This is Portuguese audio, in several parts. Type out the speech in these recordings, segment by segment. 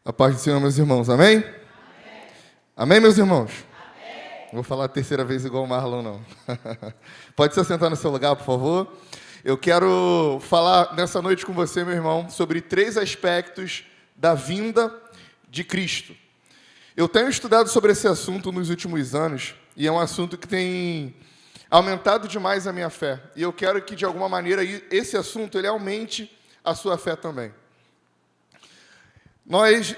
A paz do Senhor, meus irmãos, amém? Amém, amém meus irmãos? Amém. Vou falar a terceira vez igual o Marlon, não. Pode se assentar no seu lugar, por favor. Eu quero falar nessa noite com você, meu irmão, sobre 3 aspectos da vinda de Cristo. Eu tenho estudado sobre esse assunto nos últimos anos, e é um assunto que tem aumentado demais a minha fé. E eu quero que, de alguma maneira, esse assunto ele aumente a sua fé também. Nós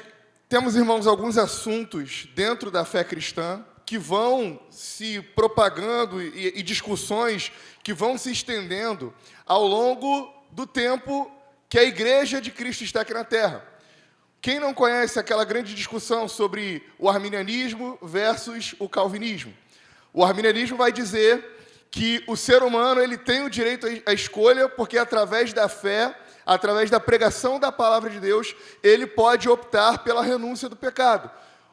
temos, irmãos, alguns assuntos dentro da fé cristã que vão se propagando e discussões que vão se estendendo ao longo do tempo que a Igreja de Cristo está aqui na Terra. Quem não conhece aquela grande discussão sobre o arminianismo versus o calvinismo? O arminianismo vai dizer que o ser humano ele tem o direito à escolha porque através da fé, através da pregação da palavra de Deus, ele pode optar pela renúncia do pecado.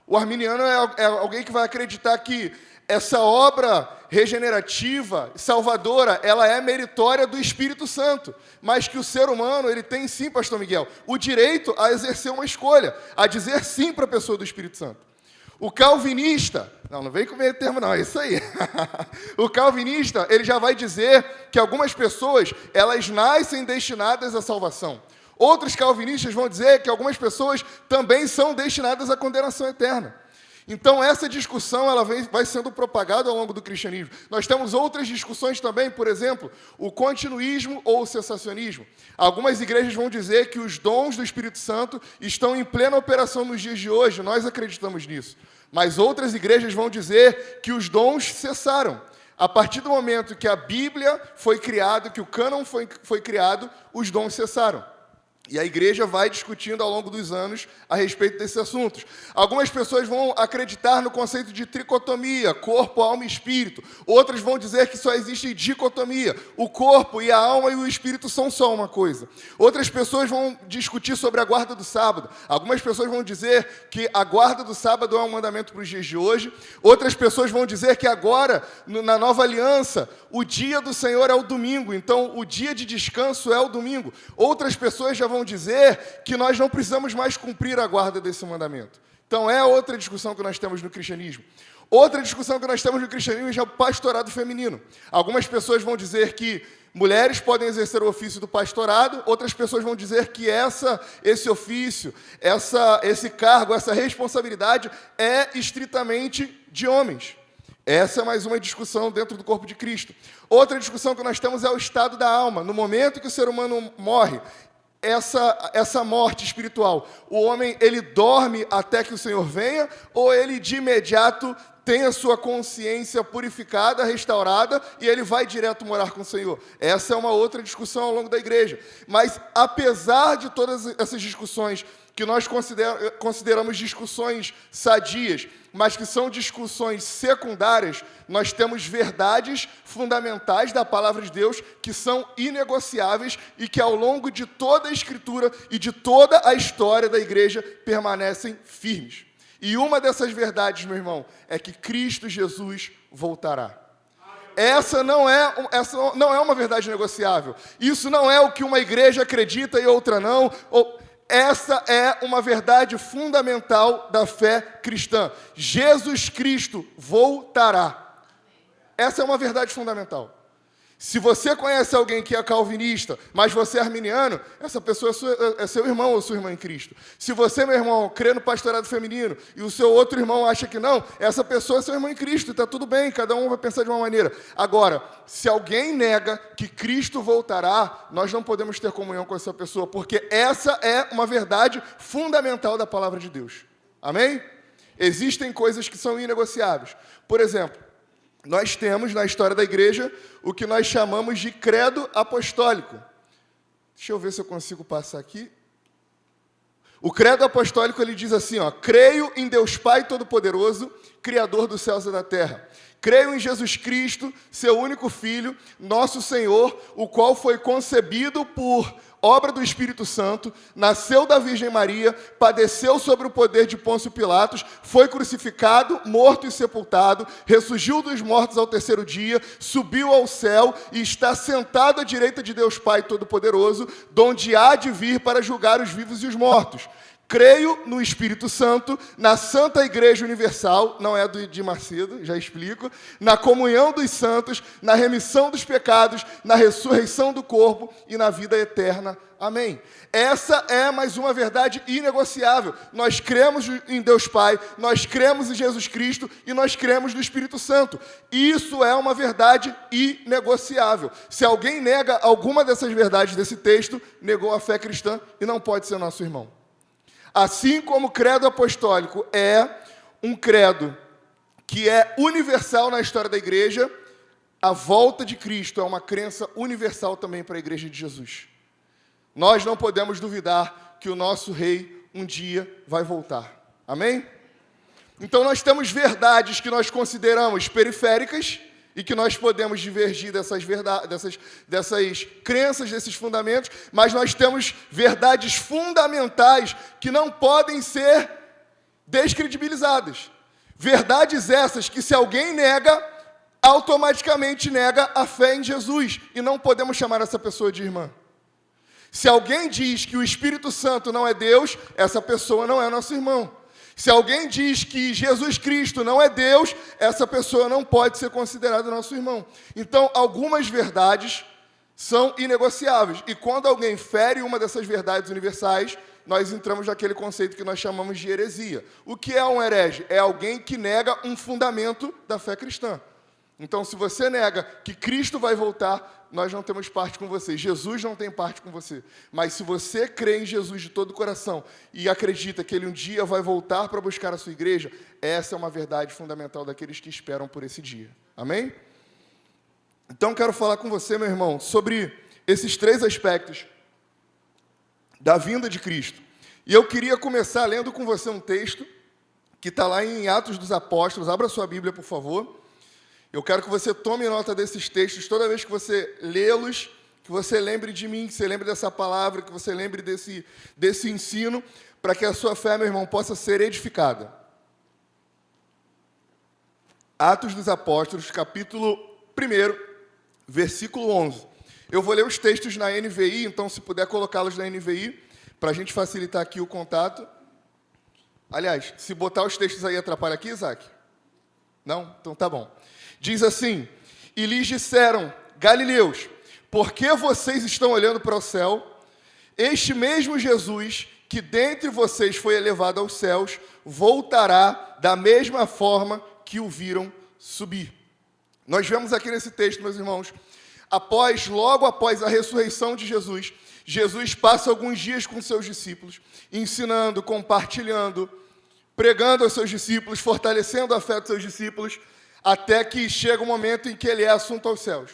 O arminiano é alguém que vai acreditar que essa obra regenerativa, salvadora, ela é meritória do Espírito Santo, mas que o ser humano, ele tem sim, pastor Miguel, o direito a exercer uma escolha, a dizer sim para a pessoa do Espírito Santo. O calvinista, não vem com meio termo não, é isso aí. O calvinista, ele já vai dizer que algumas pessoas, elas nascem destinadas à salvação. Outros calvinistas vão dizer que algumas pessoas também são destinadas à condenação eterna. Então, essa discussão ela vai sendo propagada ao longo do cristianismo. Nós temos outras discussões também, por exemplo, o continuismo ou o cessacionismo. Algumas igrejas vão dizer que os dons do Espírito Santo estão em plena operação nos dias de hoje, nós acreditamos nisso. Mas outras igrejas vão dizer que os dons cessaram. A partir do momento que a Bíblia foi criada, que o cânon foi criado, os dons cessaram. E a igreja vai discutindo ao longo dos anos a respeito desses assuntos. Algumas pessoas vão acreditar no conceito de tricotomia, corpo, alma e espírito. Outras vão dizer que só existe dicotomia, o corpo e a alma e o espírito são só uma coisa. Outras pessoas vão discutir sobre a guarda do sábado. Algumas pessoas vão dizer que a guarda do sábado é um mandamento para os dias de hoje. Outras pessoas vão dizer que agora, na nova aliança, o dia do Senhor é o domingo, então o dia de descanso é o domingo. Outras pessoas já vão dizer que nós não precisamos mais cumprir a guarda desse mandamento. Então é outra discussão que nós temos no cristianismo. Outra discussão que nós temos no cristianismo é o pastorado feminino. Algumas pessoas vão dizer que mulheres podem exercer o ofício do pastorado, outras pessoas vão dizer que esse ofício, esse cargo, essa responsabilidade é estritamente de homens. Essa é mais uma discussão dentro do corpo de Cristo. Outra discussão que nós temos é o estado da alma. No momento que o ser humano morre, essa morte espiritual, o homem ele dorme até que o Senhor venha, ou ele de imediato tem a sua consciência purificada, restaurada, e ele vai direto morar com o Senhor. Essa é uma outra discussão ao longo da igreja. Mas, apesar de todas essas discussões, que nós consideramos discussões sadias, mas que são discussões secundárias, nós temos verdades fundamentais da palavra de Deus que são inegociáveis e que ao longo de toda a Escritura e de toda a história da igreja permanecem firmes. E uma dessas verdades, meu irmão, é que Cristo Jesus voltará. Essa não é uma verdade negociável. Isso não é o que uma igreja acredita e outra não. Essa é uma verdade fundamental da fé cristã. Jesus Cristo voltará. Essa é uma verdade fundamental. Se você conhece alguém que é calvinista, mas você é arminiano, essa pessoa é seu irmão ou sua irmã em Cristo. Se você, meu irmão, crê no pastorado feminino e o seu outro irmão acha que não, essa pessoa é seu irmão em Cristo, está tudo bem, cada um vai pensar de uma maneira. Agora, se alguém nega que Cristo voltará, nós não podemos ter comunhão com essa pessoa, porque essa é uma verdade fundamental da palavra de Deus. Amém? Existem coisas que são inegociáveis. Por exemplo, nós temos na história da igreja o que nós chamamos de credo apostólico. Deixa eu ver se eu consigo passar aqui. O credo apostólico ele diz assim, creio em Deus Pai Todo-Poderoso, Criador dos céus e da terra. Creio em Jesus Cristo, seu único Filho, nosso Senhor, o qual foi concebido por obra do Espírito Santo, nasceu da Virgem Maria, padeceu sobre o poder de Pôncio Pilatos, foi crucificado, morto e sepultado, ressurgiu dos mortos ao terceiro dia, subiu ao céu e está sentado à direita de Deus Pai Todo-Poderoso, donde há de vir para julgar os vivos e os mortos. Creio no Espírito Santo, na Santa Igreja Universal, não é de Macedo, já explico, na comunhão dos santos, na remissão dos pecados, na ressurreição do corpo e na vida eterna. Amém. Essa é mais uma verdade inegociável. Nós cremos em Deus Pai, nós cremos em Jesus Cristo e nós cremos no Espírito Santo. Isso é uma verdade inegociável. Se alguém nega alguma dessas verdades desse texto, negou a fé cristã e não pode ser nosso irmão. Assim como o credo apostólico é um credo que é universal na história da igreja, a volta de Cristo é uma crença universal também para a igreja de Jesus. Nós não podemos duvidar que o nosso rei um dia vai voltar. Amém? Então nós temos verdades que nós consideramos periféricas e que nós podemos divergir dessas verdades, dessas crenças, desses fundamentos, mas nós temos verdades fundamentais que não podem ser descredibilizadas. Verdades essas que, se alguém nega, automaticamente nega a fé em Jesus, e não podemos chamar essa pessoa de irmã. Se alguém diz que o Espírito Santo não é Deus, essa pessoa não é nosso irmão. Se alguém diz que Jesus Cristo não é Deus, essa pessoa não pode ser considerada nosso irmão. Então, algumas verdades são inegociáveis. E quando alguém fere uma dessas verdades universais, nós entramos naquele conceito que nós chamamos de heresia. O que é um herege? É alguém que nega um fundamento da fé cristã. Então, se você nega que Cristo vai voltar, nós não temos parte com você. Jesus não tem parte com você. Mas se você crê em Jesus de todo o coração e acredita que Ele um dia vai voltar para buscar a sua igreja, essa é uma verdade fundamental daqueles que esperam por esse dia. Amém? Então, quero falar com você, meu irmão, sobre esses três aspectos da vinda de Cristo. E eu queria começar lendo com você um texto que está lá em Atos dos Apóstolos. Abra sua Bíblia, por favor. Eu quero que você tome nota desses textos, toda vez que você lê-los, que você lembre de mim, que você lembre dessa palavra, que você lembre desse ensino, para que a sua fé, meu irmão, possa ser edificada. Atos dos Apóstolos, capítulo 1, versículo 11. Eu vou ler os textos na NVI, então se puder colocá-los na NVI, para a gente facilitar aqui o contato. Aliás, se botar os textos aí atrapalha aqui, Isaac? Não? Então tá bom. Diz assim: e lhes disseram, Galileus, por que vocês estão olhando para o céu? Este mesmo Jesus, que dentre vocês foi elevado aos céus, voltará da mesma forma que o viram subir. Nós vemos aqui nesse texto, meus irmãos, logo após a ressurreição de Jesus, Jesus passa alguns dias com seus discípulos, ensinando, compartilhando, pregando aos seus discípulos, fortalecendo a fé dos seus discípulos, até que chega o momento em que ele é assunto aos céus.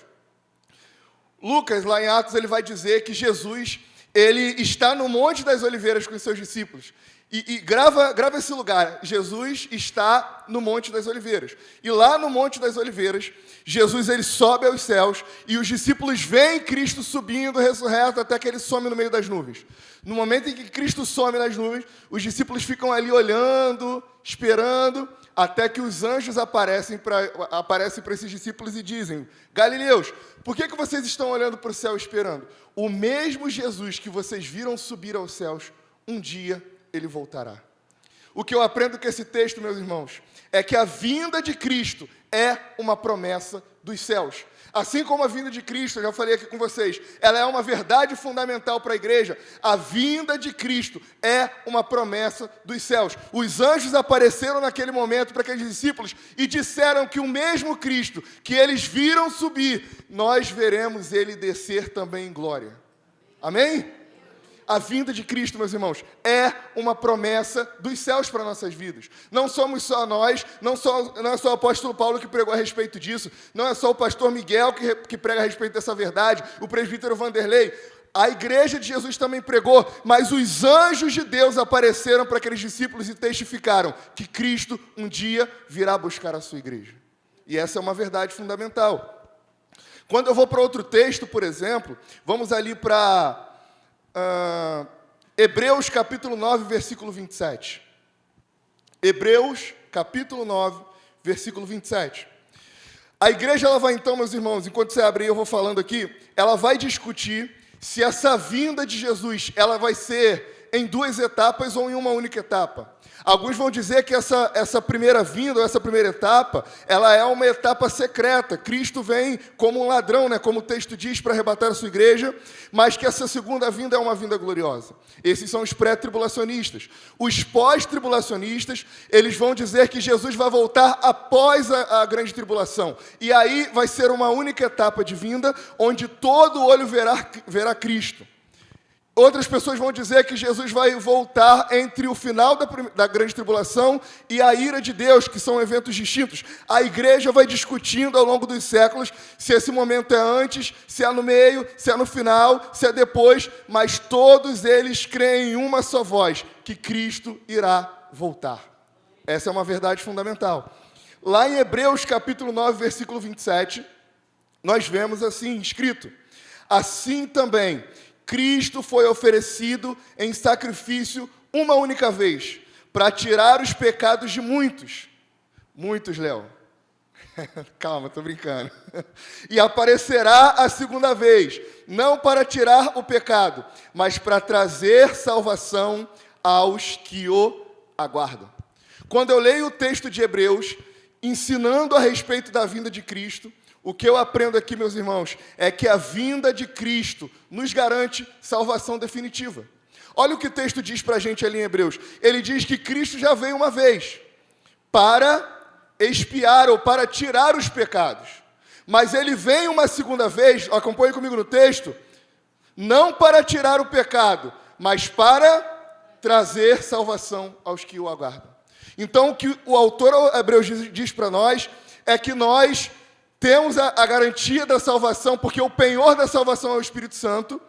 Lucas, lá em Atos, ele vai dizer que Jesus, ele está no Monte das Oliveiras com os seus discípulos. E grava esse lugar. Jesus está no Monte das Oliveiras. E lá no Monte das Oliveiras, Jesus ele sobe aos céus e os discípulos veem Cristo subindo, ressurreto, até que ele some no meio das nuvens. No momento em que Cristo some nas nuvens, os discípulos ficam ali olhando, esperando, até que os anjos aparecem para esses discípulos e dizem: Galileus, por que vocês estão olhando para o céu esperando? O mesmo Jesus que vocês viram subir aos céus, um dia ele voltará. O que eu aprendo com esse texto, meus irmãos, é que a vinda de Cristo é uma promessa dos céus. Assim como a vinda de Cristo, eu já falei aqui com vocês, ela é uma verdade fundamental para a igreja. A vinda de Cristo é uma promessa dos céus. Os anjos apareceram naquele momento para aqueles discípulos e disseram que o mesmo Cristo que eles viram subir, nós veremos ele descer também em glória. Amém? A vinda de Cristo, meus irmãos, é uma promessa dos céus para nossas vidas. Não somos só nós, não é só o apóstolo Paulo que pregou a respeito disso, não é só o pastor Miguel que prega a respeito dessa verdade, o presbítero Vanderlei. A igreja de Jesus também pregou, mas os anjos de Deus apareceram para aqueles discípulos e testificaram que Cristo um dia virá buscar a sua igreja. E essa é uma verdade fundamental. Quando eu vou para outro texto, por exemplo, vamos ali para Hebreus capítulo 9, versículo 27. Hebreus capítulo 9, versículo 27. A igreja, ela vai então, meus irmãos, enquanto você abre aí, eu vou falando aqui, ela vai discutir se essa vinda de Jesus, ela vai ser em duas etapas ou em uma única etapa. Alguns vão dizer que essa primeira vinda, ou essa primeira etapa, ela é uma etapa secreta. Cristo vem como um ladrão, né, como o texto diz, para arrebatar a sua igreja, mas que essa segunda vinda é uma vinda gloriosa. Esses são os pré-tribulacionistas. Os pós-tribulacionistas, eles vão dizer que Jesus vai voltar após a grande tribulação. E aí vai ser uma única etapa de vinda, onde todo olho verá Cristo. Outras pessoas vão dizer que Jesus vai voltar entre o final da grande tribulação e a ira de Deus, que são eventos distintos. A igreja vai discutindo ao longo dos séculos se esse momento é antes, se é no meio, se é no final, se é depois, mas todos eles creem em uma só voz, que Cristo irá voltar. Essa é uma verdade fundamental. Lá em Hebreus capítulo 9, versículo 27, nós vemos assim escrito: assim também Cristo foi oferecido em sacrifício uma única vez, para tirar os pecados de muitos. Muitos, Léo. Calma, estou brincando. E aparecerá a segunda vez, não para tirar o pecado, mas para trazer salvação aos que o aguardam. Quando eu leio o texto de Hebreus, ensinando a respeito da vinda de Cristo, o que eu aprendo aqui, meus irmãos, é que a vinda de Cristo nos garante salvação definitiva. Olha o que o texto diz para a gente ali em Hebreus. Ele diz que Cristo já veio uma vez para expiar ou para tirar os pecados. Mas ele vem uma segunda vez, acompanhe comigo no texto, não para tirar o pecado, mas para trazer salvação aos que o aguardam. Então, o que o autor Hebreus diz para nós é que nós temos a garantia da salvação, porque o penhor da salvação é o Espírito Santo,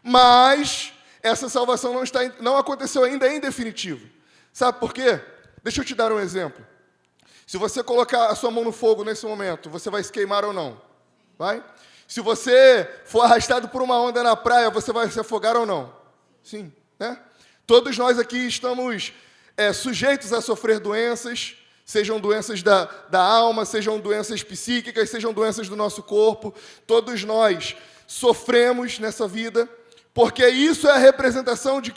mas essa salvação não aconteceu ainda em definitivo. Sabe por quê? Deixa eu te dar um exemplo. Se você colocar a sua mão no fogo nesse momento, você vai se queimar ou não? Vai? Se você for arrastado por uma onda na praia, você vai se afogar ou não? Sim, né? Todos nós aqui estamos sujeitos a sofrer doenças, sejam doenças da alma, sejam doenças psíquicas, sejam doenças do nosso corpo. Todos nós sofremos nessa vida, porque isso é a representação do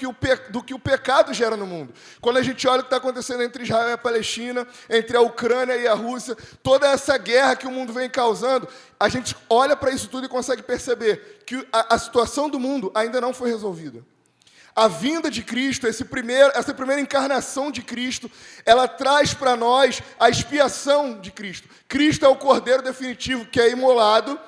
que o pecado gera no mundo. Quando a gente olha o que está acontecendo entre Israel e a Palestina, entre a Ucrânia e a Rússia, toda essa guerra que o mundo vem causando, a gente olha para isso tudo e consegue perceber que a situação do mundo ainda não foi resolvida. A vinda de Cristo, essa primeira encarnação de Cristo, ela traz para nós a expiação de Cristo. Cristo é o Cordeiro definitivo que é imolado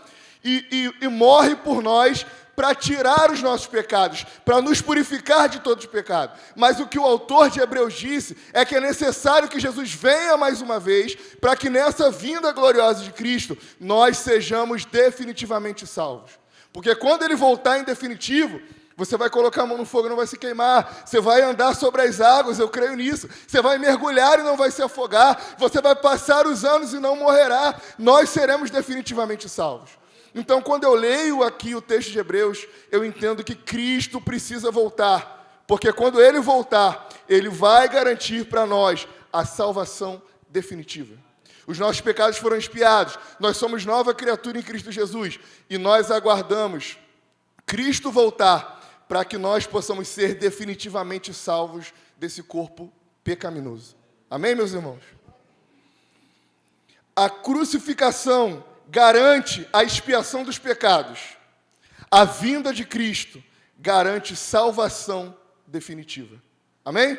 e morre por nós para tirar os nossos pecados, para nos purificar de todos os pecados. Mas o que o autor de Hebreus disse é que é necessário que Jesus venha mais uma vez, para que nessa vinda gloriosa de Cristo, nós sejamos definitivamente salvos. Porque quando ele voltar em definitivo, você vai colocar a mão no fogo e não vai se queimar. Você vai andar sobre as águas, eu creio nisso. Você vai mergulhar e não vai se afogar. Você vai passar os anos e não morrerá. Nós seremos definitivamente salvos. Então, quando eu leio aqui o texto de Hebreus, eu entendo que Cristo precisa voltar. Porque quando Ele voltar, Ele vai garantir para nós a salvação definitiva. Os nossos pecados foram expiados. Nós somos nova criatura em Cristo Jesus. E nós aguardamos Cristo voltar para que nós possamos ser definitivamente salvos desse corpo pecaminoso. Amém, meus irmãos? A crucificação garante a expiação dos pecados. A vinda de Cristo garante salvação definitiva. Amém?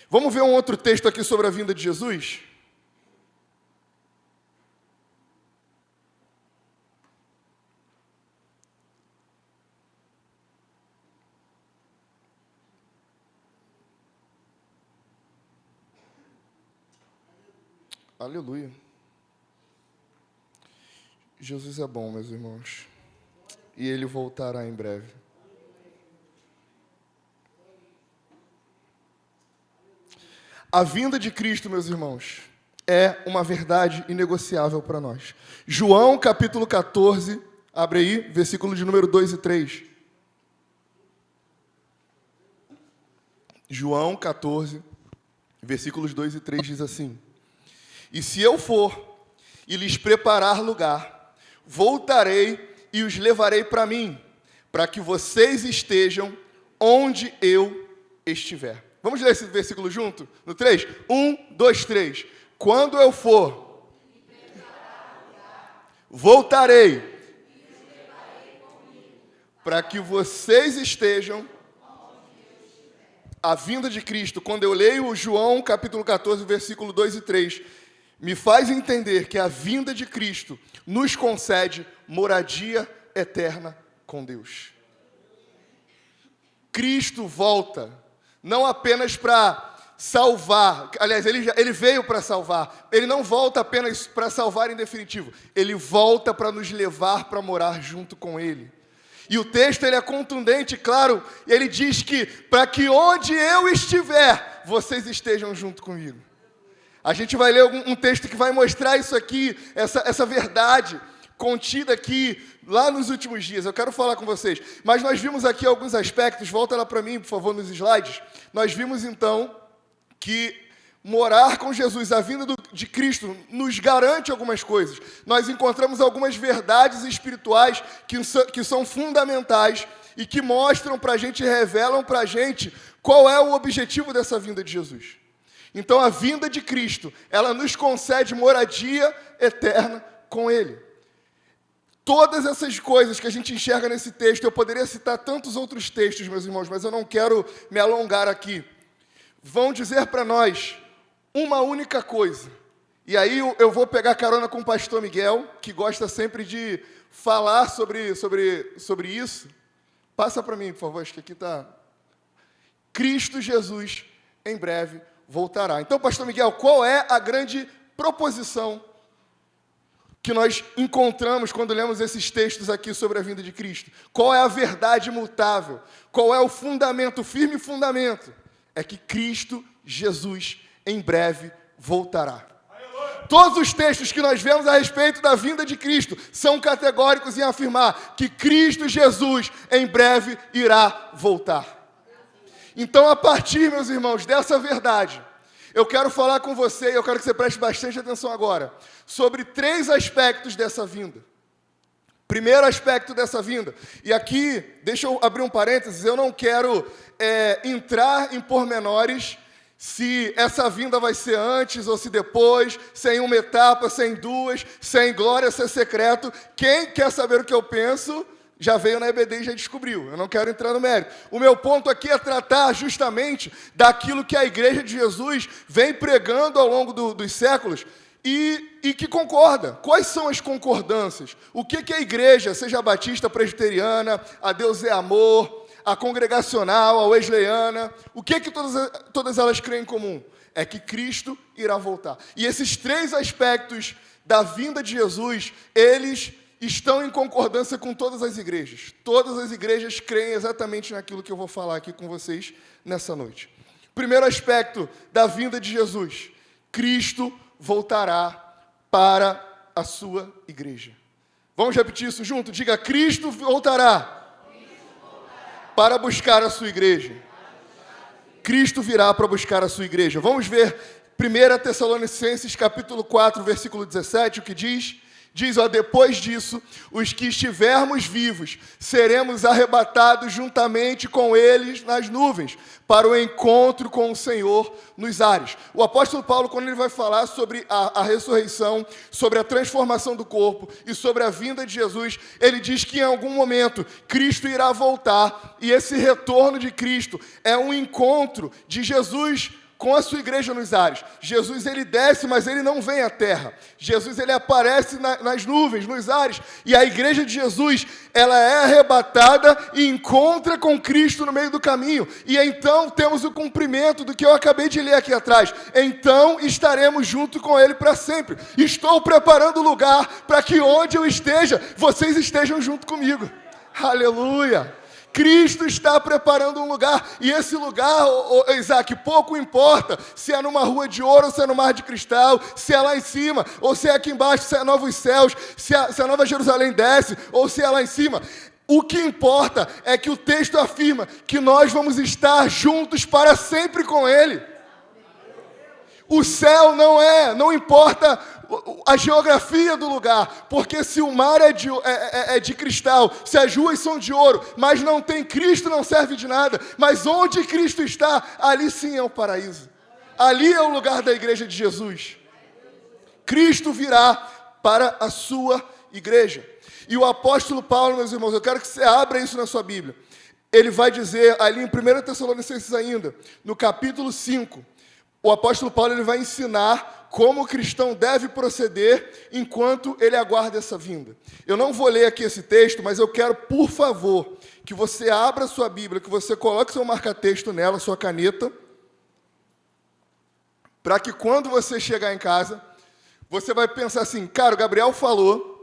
Vamos ver um outro texto aqui sobre a vinda de Jesus? Aleluia. Jesus é bom, meus irmãos. E Ele voltará em breve. A vinda de Cristo, meus irmãos, é uma verdade inegociável para nós. João, capítulo 14, abre aí, versículo de número 2 e 3. João 14, versículos 2 e 3 diz assim: E se eu for e lhes preparar lugar, voltarei e os levarei para mim, para que vocês estejam onde eu estiver. Vamos ler esse versículo junto? No 3? 1, 2, 3. Quando eu for, voltarei, para que vocês estejam. A vinda de Cristo, quando eu leio João capítulo 14, versículo 2 e 3, me faz entender que a vinda de Cristo nos concede moradia eterna com Deus. Cristo volta, não apenas para salvar, aliás, ele veio para salvar, ele não volta apenas para salvar em definitivo, ele volta para nos levar para morar junto com ele. E o texto ele é contundente, claro, ele diz que para que onde eu estiver, vocês estejam junto comigo. A gente vai ler um texto que vai mostrar isso aqui, essa verdade contida aqui, lá nos últimos dias. Eu quero falar com vocês. Mas nós vimos aqui alguns aspectos, volta lá para mim, por favor, nos slides. Nós vimos então que morar com Jesus, a vinda de Cristo, nos garante algumas coisas. Nós encontramos algumas verdades espirituais que são fundamentais e que mostram para a gente, revelam para a gente qual é o objetivo dessa vinda de Jesus. Então, a vinda de Cristo, ela nos concede moradia eterna com Ele. Todas essas coisas que a gente enxerga nesse texto, eu poderia citar tantos outros textos, meus irmãos, mas eu não quero me alongar aqui, vão dizer para nós uma única coisa. E aí eu vou pegar carona com o pastor Miguel, que gosta sempre de falar sobre isso. Passa para mim, por favor, acho que aqui está. Cristo Jesus em breve voltará. Então, pastor Miguel, qual é a grande proposição que nós encontramos quando lemos esses textos aqui sobre a vinda de Cristo? Qual é a verdade imutável? Qual é o fundamento, o firme fundamento? É que Cristo Jesus em breve voltará. Todos os textos que nós vemos a respeito da vinda de Cristo são categóricos em afirmar que Cristo Jesus em breve irá voltar. Então, a partir, meus irmãos, dessa verdade, eu quero falar com você, e eu quero que você preste bastante atenção agora, sobre 3 aspectos dessa vinda. Primeiro aspecto dessa vinda, e aqui, deixa eu abrir um parênteses, eu não quero entrar em pormenores se essa vinda vai ser antes ou se depois, se é em uma etapa, se é em 2, se é em glória, se é secreto. Quem quer saber o que eu penso, já veio na EBD e já descobriu. Eu não quero entrar no mérito. O meu ponto aqui é tratar justamente daquilo que a Igreja de Jesus vem pregando ao longo dos séculos e que concorda. Quais são as concordâncias? O que a Igreja, seja a batista, presbiteriana, a Deus é amor, a congregacional, a wesleyana, o que todas elas creem em comum? É que Cristo irá voltar. E esses 3 aspectos da vinda de Jesus, eles estão em concordância com todas as igrejas. Todas as igrejas creem exatamente naquilo que eu vou falar aqui com vocês nessa noite. Primeiro aspecto da vinda de Jesus: Cristo voltará para a sua igreja. Vamos repetir isso junto? Diga: Cristo voltará para buscar a sua igreja. Cristo virá para buscar a sua igreja. Vamos ver 1 Tessalonicenses capítulo 4, versículo 17, o que diz? Diz, depois disso, os que estivermos vivos, seremos arrebatados juntamente com eles nas nuvens, para o encontro com o Senhor nos ares. O apóstolo Paulo, quando ele vai falar sobre a ressurreição, sobre a transformação do corpo e sobre a vinda de Jesus, ele diz que em algum momento Cristo irá voltar, e esse retorno de Cristo é um encontro de Jesus com a sua igreja nos ares. Jesus, ele desce, mas ele não vem à terra. Jesus, ele aparece nas nuvens, nos ares. E a igreja de Jesus, ela é arrebatada e encontra com Cristo no meio do caminho. E então temos o cumprimento do que eu acabei de ler aqui atrás. Então estaremos junto com ele para sempre. Estou preparando o lugar para que onde eu esteja, vocês estejam junto comigo. Aleluia! Cristo está preparando um lugar, e esse lugar, Isaac, pouco importa se é numa rua de ouro ou se é no mar de cristal, se é lá em cima, ou se é aqui embaixo, se é novos céus, se a Nova Jerusalém desce, ou se é lá em cima. O que importa é que o texto afirma que nós vamos estar juntos para sempre com Ele. O céu não importa a geografia do lugar, porque se o mar é de cristal, se as ruas são de ouro, mas não tem Cristo, não serve de nada. Mas onde Cristo está, ali sim é o paraíso. Ali é o lugar da igreja de Jesus. Cristo virá para a sua igreja. E o apóstolo Paulo, meus irmãos, eu quero que você abra isso na sua Bíblia. Ele vai dizer ali em 1 Tessalonicenses ainda, no capítulo 5, o apóstolo Paulo ele vai ensinar como o cristão deve proceder enquanto ele aguarda essa vinda. Eu não vou ler aqui esse texto, mas eu quero, por favor, que você abra a sua Bíblia, que você coloque seu marca-texto nela, sua caneta, para que quando você chegar em casa, você vai pensar assim, cara, o Gabriel falou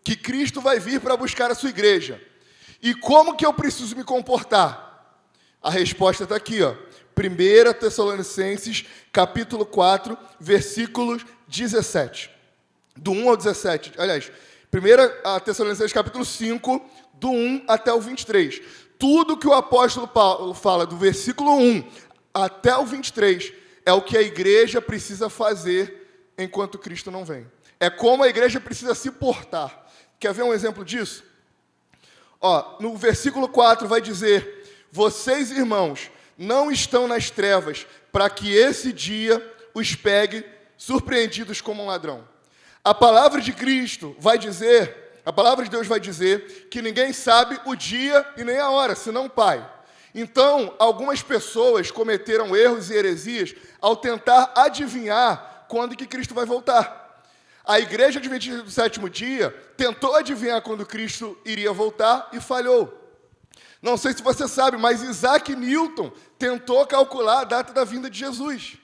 que Cristo vai vir para buscar a sua igreja. E como que eu preciso me comportar? A resposta está aqui, ó. 1 Tessalonicenses, capítulo 4, versículos 17. Do 1 ao 17. Aliás, 1 Tessalonicenses, capítulo 5, do 1 até o 23. Tudo que o apóstolo Paulo fala do versículo 1 até o 23 é o que a igreja precisa fazer enquanto Cristo não vem. É como a igreja precisa se portar. Quer ver um exemplo disso? Ó, no versículo 4 vai dizer: vocês, irmãos, não estão nas trevas, para que esse dia os pegue surpreendidos como um ladrão. A palavra de Cristo vai dizer, a palavra de Deus vai dizer que ninguém sabe o dia e nem a hora, senão o Pai. Então, algumas pessoas cometeram erros e heresias ao tentar adivinhar quando que Cristo vai voltar. A igreja adventista do sétimo dia tentou adivinhar quando Cristo iria voltar e falhou. Não sei se você sabe, mas Isaac Newton tentou calcular a data da vinda de Jesus.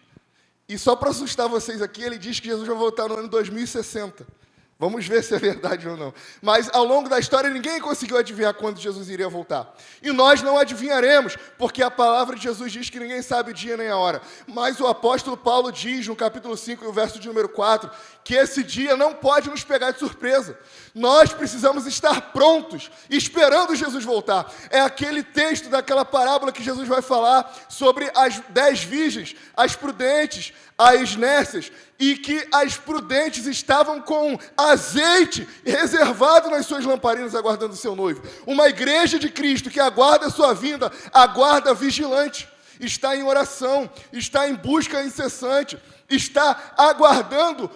E só para assustar vocês aqui, ele diz que Jesus vai voltar no ano 2060. Vamos ver se é verdade ou não. Mas ao longo da história, ninguém conseguiu adivinhar quando Jesus iria voltar. E nós não adivinharemos, porque a palavra de Jesus diz que ninguém sabe o dia nem a hora. Mas o apóstolo Paulo diz, no capítulo 5, no verso de número 4, que esse dia não pode nos pegar de surpresa. Nós precisamos estar prontos, esperando Jesus voltar. É aquele texto daquela parábola que Jesus vai falar sobre as 10 virgens, as prudentes, as nécias, e que as prudentes estavam com azeite reservado nas suas lamparinas, aguardando o seu noivo. Uma igreja de Cristo que aguarda a sua vinda, aguarda vigilante, está em oração, está em busca incessante, está aguardando,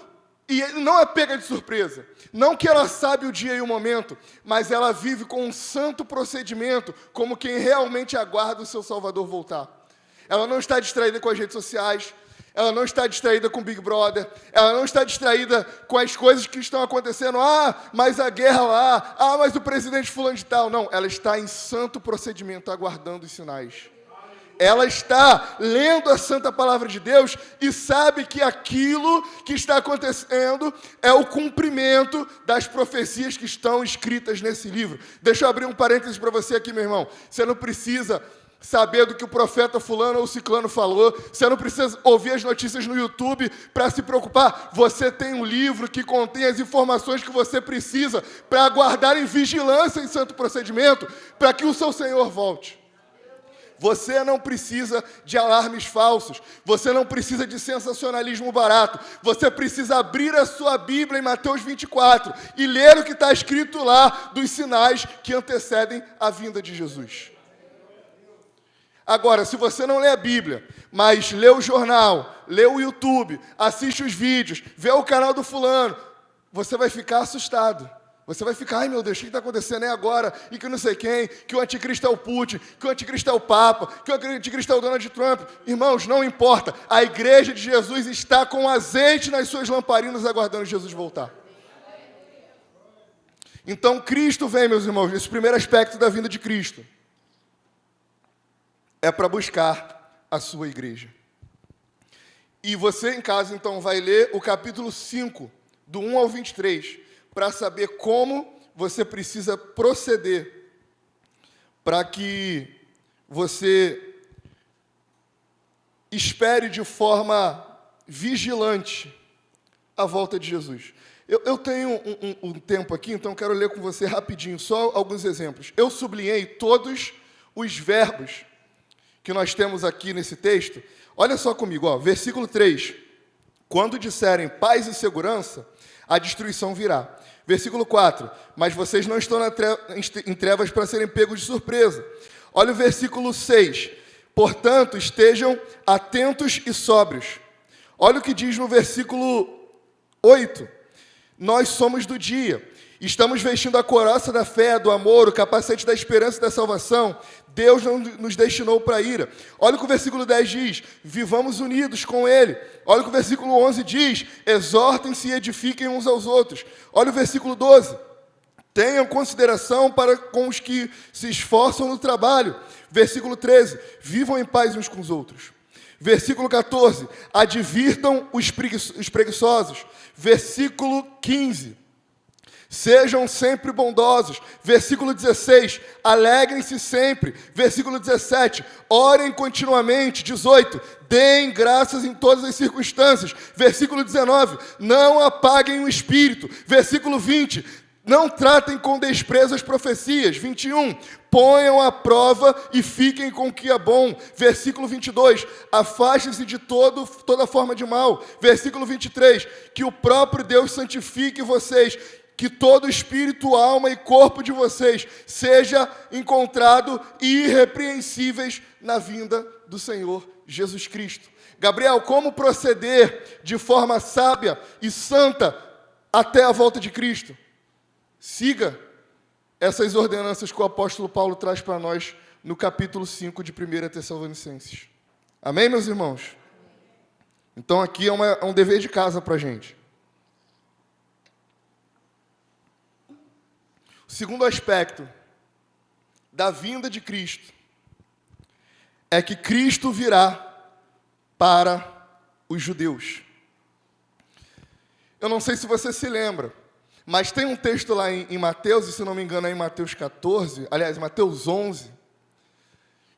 e não é pega de surpresa. Não que ela sabe o dia e o momento, mas ela vive com um santo procedimento, como quem realmente aguarda o seu Salvador voltar. Ela não está distraída com as redes sociais, ela não está distraída com o Big Brother, ela não está distraída com as coisas que estão acontecendo. Mas a guerra lá, mas o presidente fulano de tal. Não, ela está em santo procedimento, aguardando os sinais. Ela está lendo a santa palavra de Deus e sabe que aquilo que está acontecendo é o cumprimento das profecias que estão escritas nesse livro. Deixa eu abrir um parênteses para você aqui, meu irmão. Você não precisa saber do que o profeta fulano ou ciclano falou. Você não precisa ouvir as notícias no YouTube para se preocupar. Você tem um livro que contém as informações que você precisa para aguardar em vigilância em santo procedimento, para que o seu Senhor volte. Você não precisa de alarmes falsos. Você não precisa de sensacionalismo barato. Você precisa abrir a sua Bíblia em Mateus 24 e ler o que está escrito lá dos sinais que antecedem a vinda de Jesus. Agora, se você não lê a Bíblia, mas lê o jornal, lê o YouTube, assiste os vídeos, vê o canal do fulano, você vai ficar assustado. Você vai ficar, ai meu Deus, o que está acontecendo aí agora? E que não sei quem, que o anticristo é o Putin, que o anticristo é o Papa, que o anticristo é o Donald Trump. Irmãos, não importa. A igreja de Jesus está com azeite nas suas lamparinas aguardando Jesus voltar. Então Cristo vem, meus irmãos, nesse primeiro aspecto da vinda de Cristo. É para buscar a sua igreja. E você em casa, então, vai ler o capítulo 5, do 1 ao 23, para saber como você precisa proceder para que você espere de forma vigilante a volta de Jesus. Eu tenho um tempo aqui, então quero ler com você rapidinho, só alguns exemplos. Eu sublinhei todos os verbos que nós temos aqui nesse texto. Olha só comigo, ó, versículo 3. Quando disserem paz e segurança, a destruição virá. Versículo 4. Mas vocês não estão em trevas para serem pegos de surpresa. Olha o versículo 6. Portanto, estejam atentos e sóbrios. Olha o que diz no versículo 8. Nós somos do dia. Estamos vestindo a couraça da fé, do amor, o capacete da esperança e da salvação. Deus não nos destinou para a ira. Olha o que o versículo 10 diz. Vivamos unidos com Ele. Olha o que o versículo 11 diz. Exortem-se e edifiquem uns aos outros. Olha o versículo 12. Tenham consideração para com os que se esforçam no trabalho. Versículo 13. Vivam em paz uns com os outros. Versículo 14. Advirtam os preguiçosos. Versículo 15. Sejam sempre bondosos. Versículo 16. Alegrem-se sempre. Versículo 17. Orem continuamente. 18. Deem graças em todas as circunstâncias. Versículo 19. Não apaguem o espírito. Versículo 20. Não tratem com desprezo as profecias. 21. Ponham à prova e fiquem com o que é bom. Versículo 22. Afastem-se de toda forma de mal. Versículo 23. Que o próprio Deus santifique vocês. Que todo espírito, alma e corpo de vocês seja encontrado irrepreensíveis na vinda do Senhor Jesus Cristo. Gabriel, como proceder de forma sábia e santa até a volta de Cristo? Siga essas ordenanças que o apóstolo Paulo traz para nós no capítulo 5 de 1 Tessalonicenses. Amém, meus irmãos? Então aqui é um dever de casa para a gente. O segundo aspecto da vinda de Cristo é que Cristo virá para os judeus. Eu não sei se você se lembra, mas tem um texto lá em Mateus, e se não me engano é em Mateus 14, aliás, Mateus 11.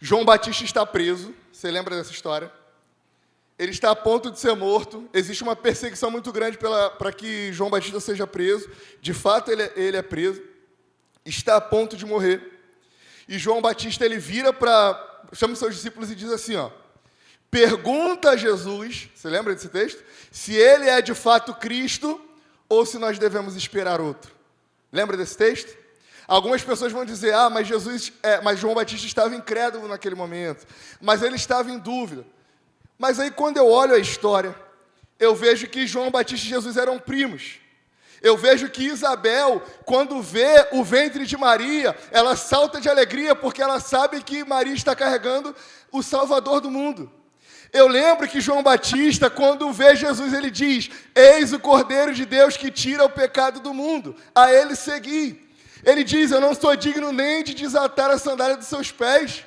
João Batista está preso, você lembra dessa história? Ele está a ponto de ser morto, existe uma perseguição muito grande para que João Batista seja preso. De fato, ele é preso. Está a ponto de morrer. E João Batista, ele vira chama os seus discípulos e diz assim, ó, pergunta a Jesus, você lembra desse texto? Se ele é de fato Cristo ou se nós devemos esperar outro. Lembra desse texto? Algumas pessoas vão dizer, mas João Batista estava incrédulo naquele momento, mas ele estava em dúvida. Mas aí quando eu olho a história, eu vejo que João Batista e Jesus eram primos. Eu vejo que Isabel, quando vê o ventre de Maria, ela salta de alegria, porque ela sabe que Maria está carregando o Salvador do mundo. Eu lembro que João Batista, quando vê Jesus, ele diz, eis o Cordeiro de Deus que tira o pecado do mundo, a ele segui. Ele diz, eu não sou digno nem de desatar a sandália dos seus pés.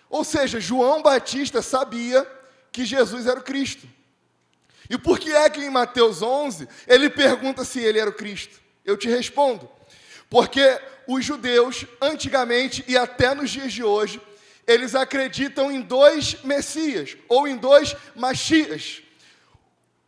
Ou seja, João Batista sabia que Jesus era o Cristo. E por que é que em Mateus 11, ele pergunta se ele era o Cristo? Eu te respondo. Porque os judeus, antigamente e até nos dias de hoje, eles acreditam em dois Messias, ou em dois Mashias.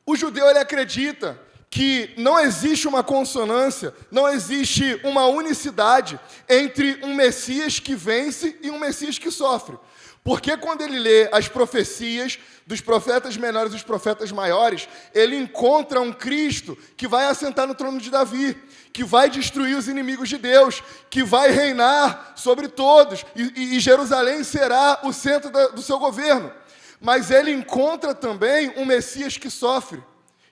O judeu, ele acredita que não existe uma consonância, não existe uma unicidade entre um Messias que vence e um Messias que sofre. Porque quando ele lê as profecias dos profetas menores e dos profetas maiores, ele encontra um Cristo que vai assentar no trono de Davi, que vai destruir os inimigos de Deus, que vai reinar sobre todos, e Jerusalém será o centro do seu governo. Mas ele encontra também um Messias que sofre,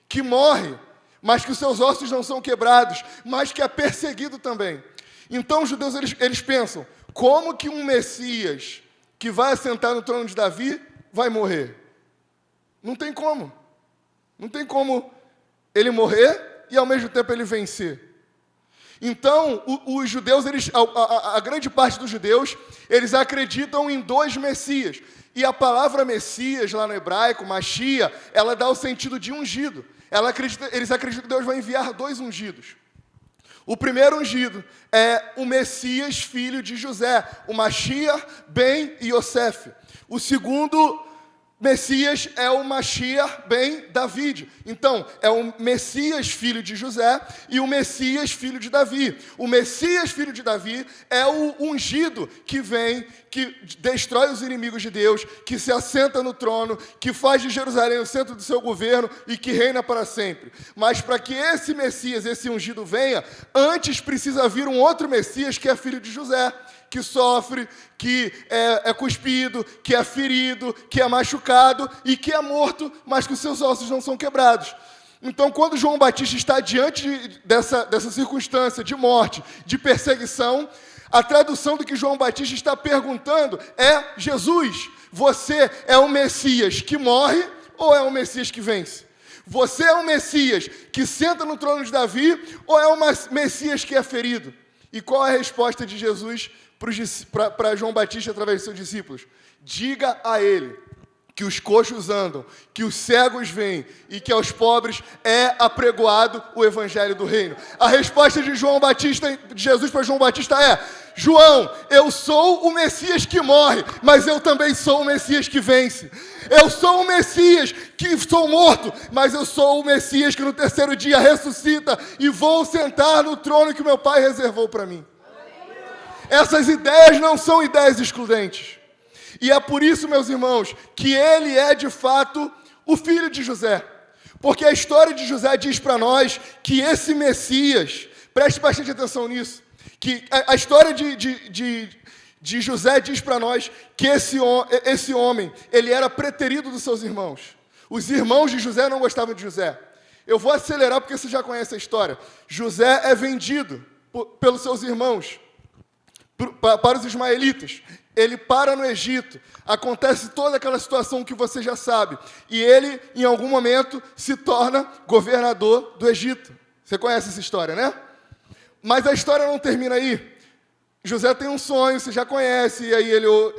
que morre, mas que os seus ossos não são quebrados, mas que é perseguido também. Então os judeus eles pensam, como que um Messias que vai assentar no trono de Davi vai morrer? Não tem como. Não tem como ele morrer e ao mesmo tempo ele vencer. Então, os judeus, a grande parte dos judeus, eles acreditam em dois Messias. E a palavra Messias, lá no hebraico, Machia, ela dá o sentido de ungido. Eles acreditam que Deus vai enviar dois ungidos. O primeiro ungido é o Messias, filho de José, o Machia ben Yosef. O segundo Messias é o Mashiach ben David. Então, é o Messias, filho de José, e o Messias, filho de Davi. O Messias, filho de Davi, é o ungido que vem, que destrói os inimigos de Deus, que se assenta no trono, que faz de Jerusalém o centro do seu governo e que reina para sempre. Mas para que esse Messias, esse ungido venha, antes precisa vir um outro Messias que é filho de José, que sofre, que é cuspido, que é ferido, que é machucado e que é morto, mas que os seus ossos não são quebrados. Então, quando João Batista está diante dessa circunstância de morte, de perseguição, a tradução do que João Batista está perguntando é: Jesus, você é o Messias que morre ou é o Messias que vence? Você é o Messias que senta no trono de Davi ou é o Messias que é ferido? E qual é a resposta de Jesus para João Batista através de seus discípulos? Diga a ele que os coxos andam, que os cegos veem e que aos pobres é apregoado o evangelho do reino. A resposta de Jesus para João Batista é: João, eu sou o Messias que morre, mas eu também sou o Messias que vence. Eu sou o Messias que sou morto, mas eu sou o Messias que no terceiro dia ressuscita e vou sentar no trono que meu Pai reservou para mim. Essas ideias não são ideias excludentes. E é por isso, meus irmãos, que ele é de fato o filho de José. Porque a história de José diz para nós que esse Messias, preste bastante atenção nisso, que a história de José diz para nós que esse homem, ele era preterido dos seus irmãos. Os irmãos de José não gostavam de José. Eu vou acelerar porque você já conhece a história. José é vendido pelos seus irmãos para os ismaelitas. Ele para no Egito, acontece toda aquela situação que você já sabe, e ele, em algum momento, se torna governador do Egito. Você conhece essa história, né? Mas a história não termina aí. José tem um sonho, você já conhece, e aí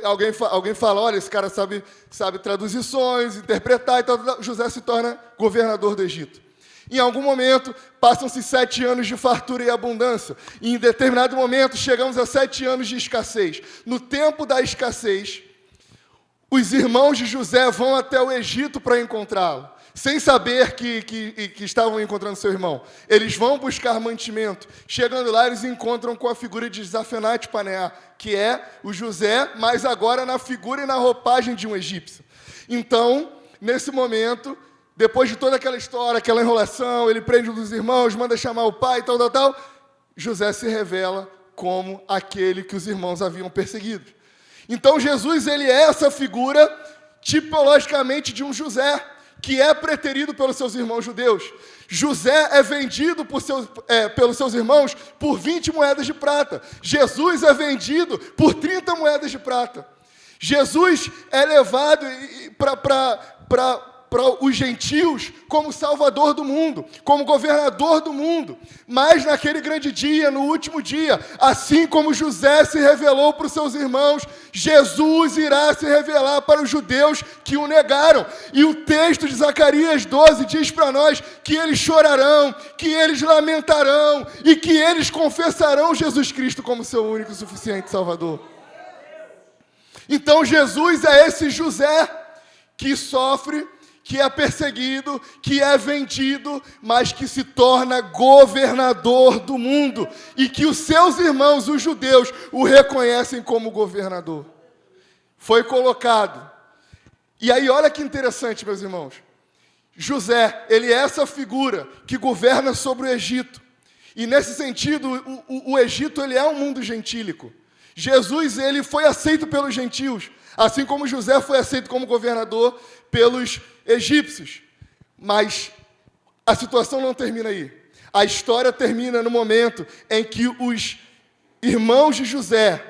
alguém fala: olha, esse cara sabe traduzir sonhos, interpretar, e tal. José se torna governador do Egito. Em algum momento, passam-se 7 anos de fartura e abundância. E em determinado momento, chegamos a 7 anos de escassez. No tempo da escassez, os irmãos de José vão até o Egito para encontrá-lo, sem saber que estavam encontrando seu irmão. Eles vão buscar mantimento. Chegando lá, eles encontram com a figura de Zafenate Paneá, que é o José, mas agora na figura e na roupagem de um egípcio. Então, nesse momento, depois de toda aquela história, aquela enrolação, ele prende um dos irmãos, manda chamar o pai, tal, José se revela como aquele que os irmãos haviam perseguido. Então Jesus, ele é essa figura tipologicamente de um José, que é preterido pelos seus irmãos judeus. José é vendido pelos seus irmãos por 20 moedas de prata. Jesus é vendido por 30 moedas de prata. Jesus é levado para os gentios como salvador do mundo, como governador do mundo. Mas naquele grande dia, no último dia, assim como José se revelou para os seus irmãos, Jesus irá se revelar para os judeus que o negaram. E o texto de Zacarias 12 diz para nós que eles chorarão, que eles lamentarão e que eles confessarão Jesus Cristo como seu único e suficiente Salvador. Então Jesus é esse José que sofre, que é perseguido, que é vendido, mas que se torna governador do mundo, e que os seus irmãos, os judeus, o reconhecem como governador. Foi colocado. E aí, olha que interessante, meus irmãos. José, ele é essa figura que governa sobre o Egito. E nesse sentido, o Egito, ele é um mundo gentílico. Jesus, ele foi aceito pelos gentios, assim como José foi aceito como governador pelos egípcios. Mas a situação não termina aí. A história termina no momento em que os irmãos de José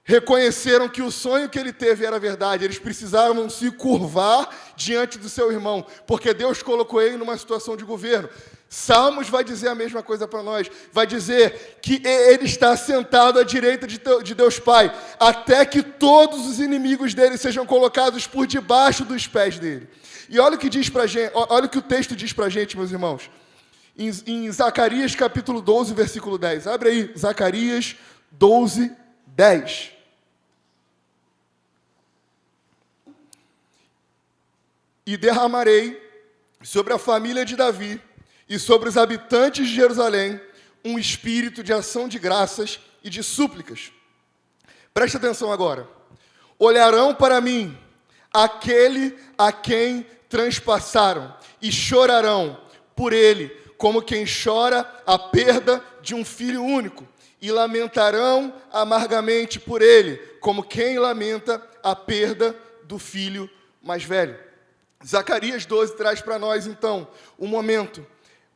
reconheceram que o sonho que ele teve era verdade. Eles precisavam se curvar diante do seu irmão, porque Deus colocou ele numa situação de governo. Salmos vai dizer a mesma coisa para nós. Vai dizer que ele está sentado à direita de Deus Pai, até que todos os inimigos dele sejam colocados por debaixo dos pés dele. E olha o que diz pra gente, olha o que o texto diz para a gente, meus irmãos. Em Zacarias capítulo 12, versículo 10. Abre aí, Zacarias 12, 10. e derramarei sobre a família de Davi e sobre os habitantes de Jerusalém um espírito de ação de graças e de súplicas. Preste atenção agora. Olharão para mim aquele a quem transpassaram e chorarão por ele, como quem chora a perda de um filho único, e lamentarão amargamente por ele, como quem lamenta a perda do filho mais velho. Zacarias 12 traz para nós, então, um momento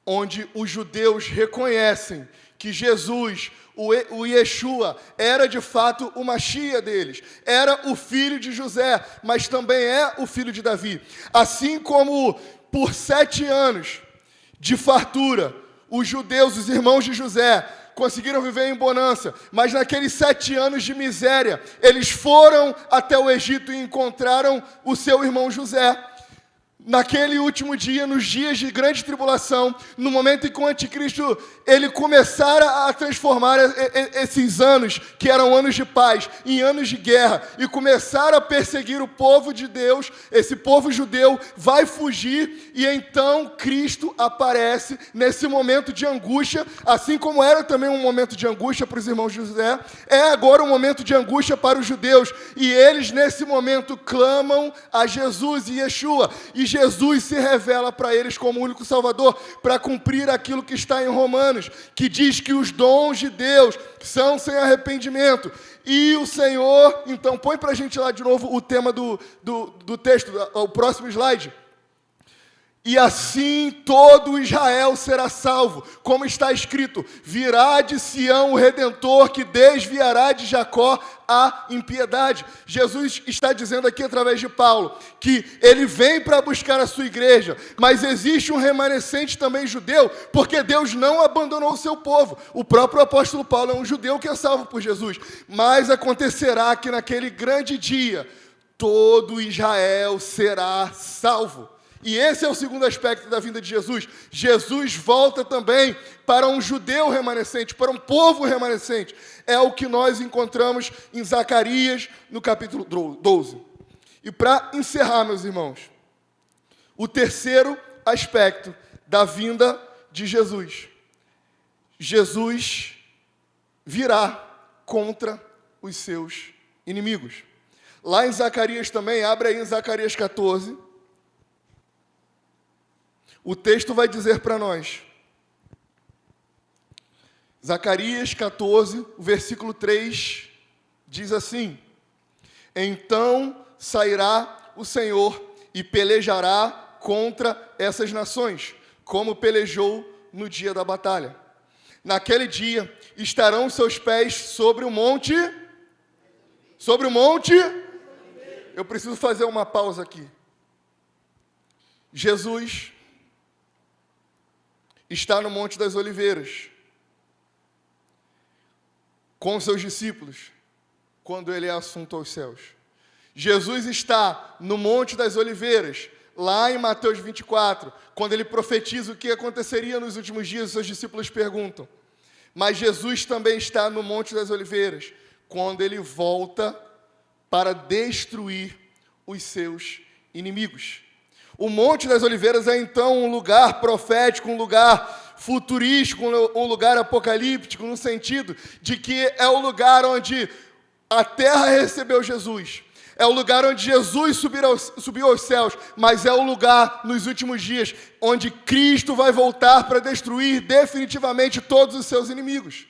onde os judeus reconhecem que Jesus, o Yeshua, era de fato o Machia deles, era o filho de José, mas também é o filho de Davi. Assim como por 7 anos de fartura, os judeus, os irmãos de José, conseguiram viver em bonança, mas naqueles 7 anos de miséria, eles foram até o Egito e encontraram o seu irmão José. Naquele último dia, nos dias de grande tribulação, no momento em que o anticristo ele começara a transformar esses anos, que eram anos de paz, em anos de guerra, e começar a perseguir o povo de Deus, esse povo judeu vai fugir, e então Cristo aparece nesse momento de angústia, assim como era também um momento de angústia para os irmãos de José, é agora um momento de angústia para os judeus, e eles nesse momento clamam a Jesus e Yeshua, e Jesus se revela para eles como o único Salvador, para cumprir aquilo que está em Romanos, que diz que os dons de Deus são sem arrependimento. E o Senhor, então põe para a gente lá de novo o tema do texto, o próximo slide. E assim todo Israel será salvo, como está escrito, virá de Sião o Redentor que desviará de Jacó a impiedade. Jesus está dizendo aqui através de Paulo, que ele vem para buscar a sua igreja, mas existe um remanescente também judeu, porque Deus não abandonou o seu povo. O próprio apóstolo Paulo é um judeu que é salvo por Jesus, mas acontecerá que naquele grande dia, todo Israel será salvo. E esse é o segundo aspecto da vinda de Jesus. Jesus volta também para um judeu remanescente, para um povo remanescente. É o que nós encontramos em Zacarias, no capítulo 12. E para encerrar, meus irmãos, o terceiro aspecto da vinda de Jesus. Jesus virá contra os seus inimigos. Lá em Zacarias também, abre aí em Zacarias 14... O texto vai dizer para nós, Zacarias 14, o versículo 3, diz assim: então sairá o Senhor e pelejará contra essas nações, como pelejou no dia da batalha. Naquele dia estarão seus pés sobre o monte... Sobre o monte... Eu preciso fazer uma pausa aqui. Jesus está no Monte das Oliveiras com seus discípulos, quando ele é assunto aos céus. Jesus está no Monte das Oliveiras, lá em Mateus 24, quando ele profetiza o que aconteceria nos últimos dias, os seus discípulos perguntam. Mas Jesus também está no Monte das Oliveiras, quando ele volta para destruir os seus inimigos. O Monte das Oliveiras é então um lugar profético, um lugar futurístico, um lugar apocalíptico, no sentido de que é o lugar onde a terra recebeu Jesus. É o lugar onde Jesus subiu aos céus, mas é o lugar, nos últimos dias, onde Cristo vai voltar para destruir definitivamente todos os seus inimigos.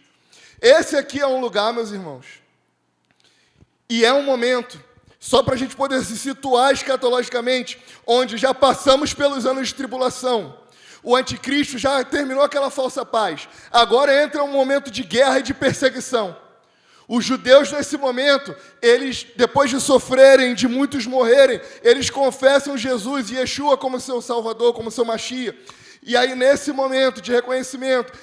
Esse aqui é um lugar, meus irmãos, e é um momento, só para a gente poder se situar escatologicamente, onde já passamos pelos anos de tribulação. O anticristo já terminou aquela falsa paz. Agora entra um momento de guerra e de perseguição. Os judeus, nesse momento, eles, depois de sofrerem, de muitos morrerem, eles confessam Jesus e Yeshua como seu Salvador, como seu Machia. E aí, nesse momento de reconhecimento,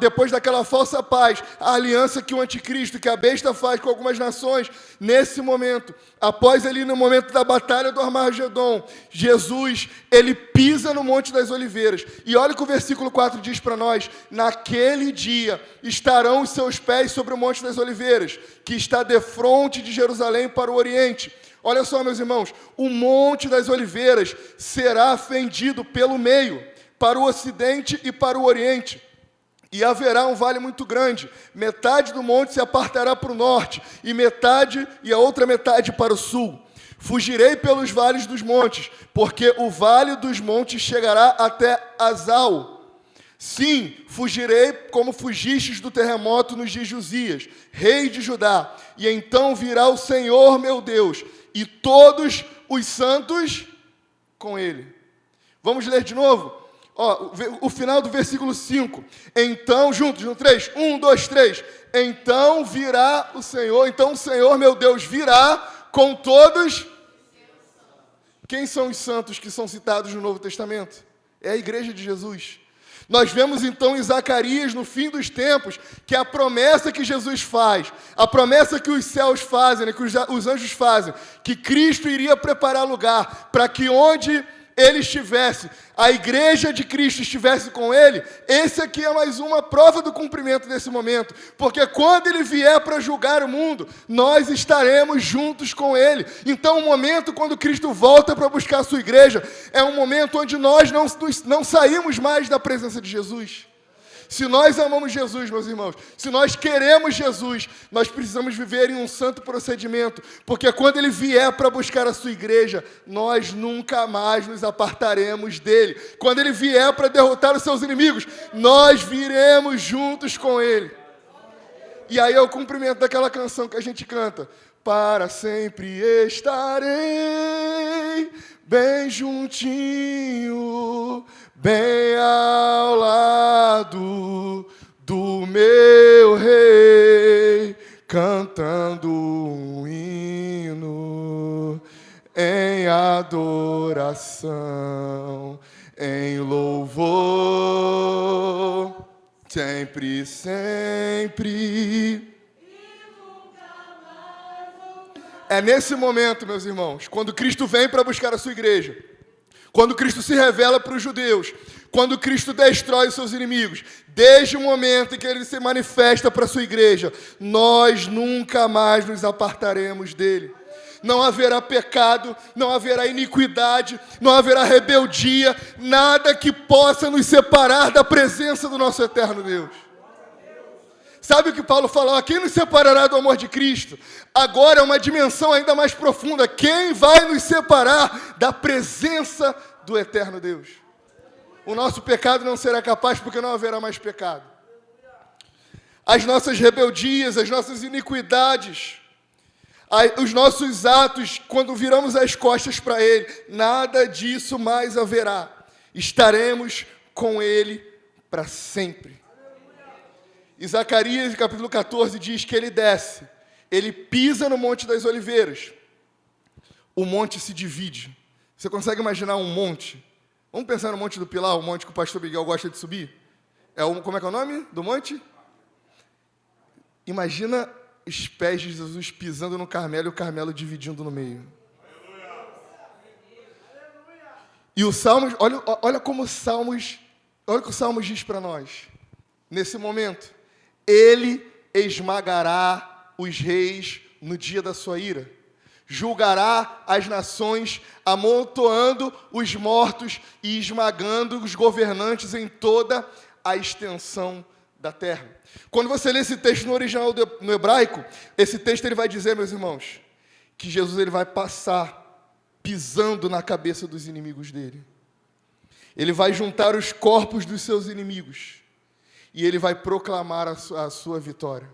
depois daquela falsa paz, a aliança que o anticristo, que a besta faz com algumas nações, nesse momento, após ali no momento da batalha do Armagedon, Jesus, ele pisa no Monte das Oliveiras. E olha o que o versículo 4 diz para nós: naquele dia estarão os seus pés sobre o Monte das Oliveiras, que está defronte de Jerusalém para o Oriente, Olha só, meus irmãos, o Monte das Oliveiras será fendido pelo meio, para o ocidente e para o oriente. E haverá um vale muito grande. Metade do monte se apartará para o norte, e a outra metade para o sul. Fugirei pelos vales dos montes, porque o vale dos montes chegará até Azal. Sim, fugirei como fugistes do terremoto nos dias de Uzias, rei de Judá. E então virá o Senhor meu Deus, e todos os santos com ele. Vamos ler de novo? O final do versículo 5. Então, juntos, no 3. 1, 2, 3. Então virá o Senhor, então o Senhor meu Deus virá com todos. Quem são os santos que são citados no Novo Testamento? É a igreja de Jesus. Nós vemos então em Zacarias, no fim dos tempos, que a promessa que Jesus faz, a promessa que os céus fazem, né, que os anjos fazem, que Cristo iria preparar lugar para que onde ele estivesse, a igreja de Cristo estivesse com ele, esse aqui é mais uma prova do cumprimento desse momento, porque quando ele vier para julgar o mundo, nós estaremos juntos com ele. Então o momento quando Cristo volta para buscar a sua igreja, é um momento onde nós não saímos mais da presença de Jesus. Se nós amamos Jesus, meus irmãos, se nós queremos Jesus, nós precisamos viver em um santo procedimento, porque quando ele vier para buscar a sua igreja, nós nunca mais nos apartaremos dele. Quando ele vier para derrotar os seus inimigos, nós viremos juntos com ele. E aí é o cumprimento daquela canção que a gente canta: para sempre estarei bem juntinho, bem ao lado do meu rei, cantando um hino em adoração, em louvor, sempre, sempre. É nesse momento, meus irmãos, quando Cristo vem para buscar a sua igreja, quando Cristo se revela para os judeus, quando Cristo destrói os seus inimigos, desde o momento em que ele se manifesta para a sua igreja, nós nunca mais nos apartaremos dele. Não haverá pecado, não haverá iniquidade, não haverá rebeldia, nada que possa nos separar da presença do nosso eterno Deus. Sabe o que Paulo falou? Quem nos separará do amor de Cristo? Agora é uma dimensão ainda mais profunda. Quem vai nos separar da presença do eterno Deus? O nosso pecado não será capaz, porque não haverá mais pecado. As nossas rebeldias, as nossas iniquidades, os nossos atos, quando viramos as costas para Ele, nada disso mais haverá. Estaremos com Ele para sempre. E Zacarias, capítulo 14, diz que ele desce, ele pisa no Monte das Oliveiras, o monte se divide. Você consegue imaginar um monte? Vamos pensar no Monte do Pilar, o monte que o pastor Miguel gosta de subir? Como é que é o nome do monte? Imagina os pés de Jesus pisando no Carmelo e o Carmelo dividindo no meio. E o Salmos, olha como o Salmos diz para nós, nesse momento. Ele esmagará os reis no dia da sua ira. Julgará as nações, amontoando os mortos e esmagando os governantes em toda a extensão da terra. Quando você lê esse texto no original, no hebraico, esse texto ele vai dizer, meus irmãos, que Jesus ele vai passar pisando na cabeça dos inimigos dele. Ele vai juntar os corpos dos seus inimigos. E ele vai proclamar a sua vitória.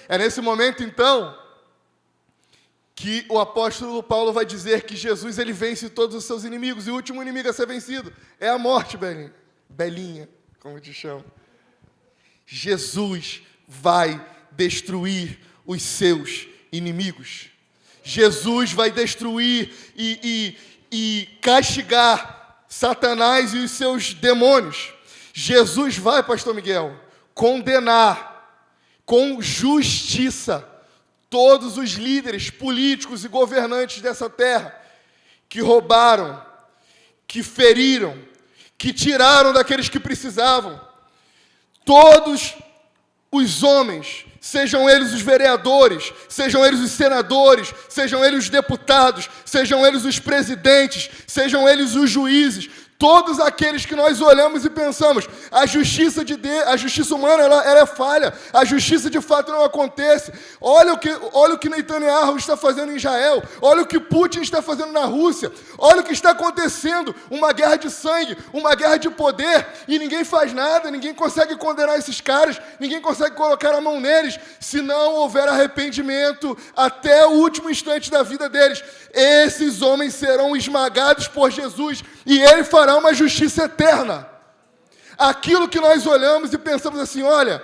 É nesse momento, então, que o apóstolo Paulo vai dizer que Jesus ele vence todos os seus inimigos. E o último inimigo a ser vencido é a morte, Belinha. Belinha, como te chamo. Jesus vai destruir os seus inimigos. Jesus vai destruir e castigar Satanás e os seus demônios. Jesus vai, pastor Miguel, condenar com justiça todos os líderes políticos e governantes dessa terra que roubaram, que feriram, que tiraram daqueles que precisavam. Todos os homens, Sejam eles os vereadores, sejam eles os senadores, sejam eles os deputados, sejam eles os presidentes, sejam eles os juízes, todos aqueles que nós olhamos e pensamos, a justiça humana ela é falha, a justiça de fato não acontece. Olha o que Netanyahu está fazendo em Israel, olha o que Putin está fazendo na Rússia, olha o que está acontecendo, uma guerra de sangue, uma guerra de poder, e ninguém faz nada, ninguém consegue condenar esses caras, ninguém consegue colocar a mão neles, se não houver arrependimento até o último instante da vida deles. Esses homens serão esmagados por Jesus, e Ele fará uma justiça eterna. Aquilo que nós olhamos e pensamos assim, olha,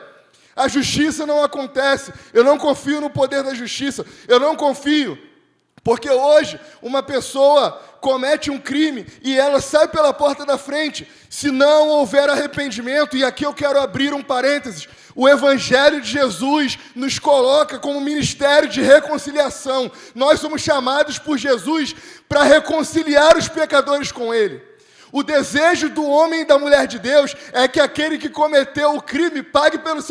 a justiça não acontece, eu não confio no poder da justiça, eu não confio, porque hoje uma pessoa comete um crime e ela sai pela porta da frente, se não houver arrependimento, e aqui eu quero abrir um parênteses, o Evangelho de Jesus nos coloca como ministério de reconciliação. Nós somos chamados por Jesus para reconciliar os pecadores com Ele. O desejo do homem e da mulher de Deus é que aquele que cometeu o crime pague pelos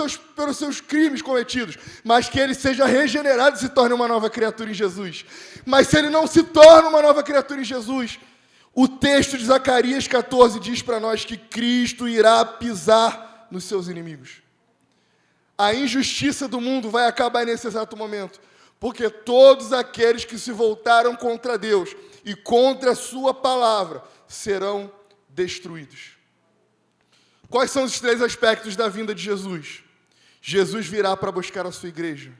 seus crimes cometidos, mas que ele seja regenerado e se torne uma nova criatura em Jesus. Mas se ele não se torna uma nova criatura em Jesus, o texto de Zacarias 14 diz para nós que Cristo irá pisar nos seus inimigos. A injustiça do mundo vai acabar nesse exato momento, porque todos aqueles que se voltaram contra Deus e contra a sua palavra serão destruídos. Quais são os 3 aspectos da vinda de Jesus? Jesus virá para buscar a sua igreja.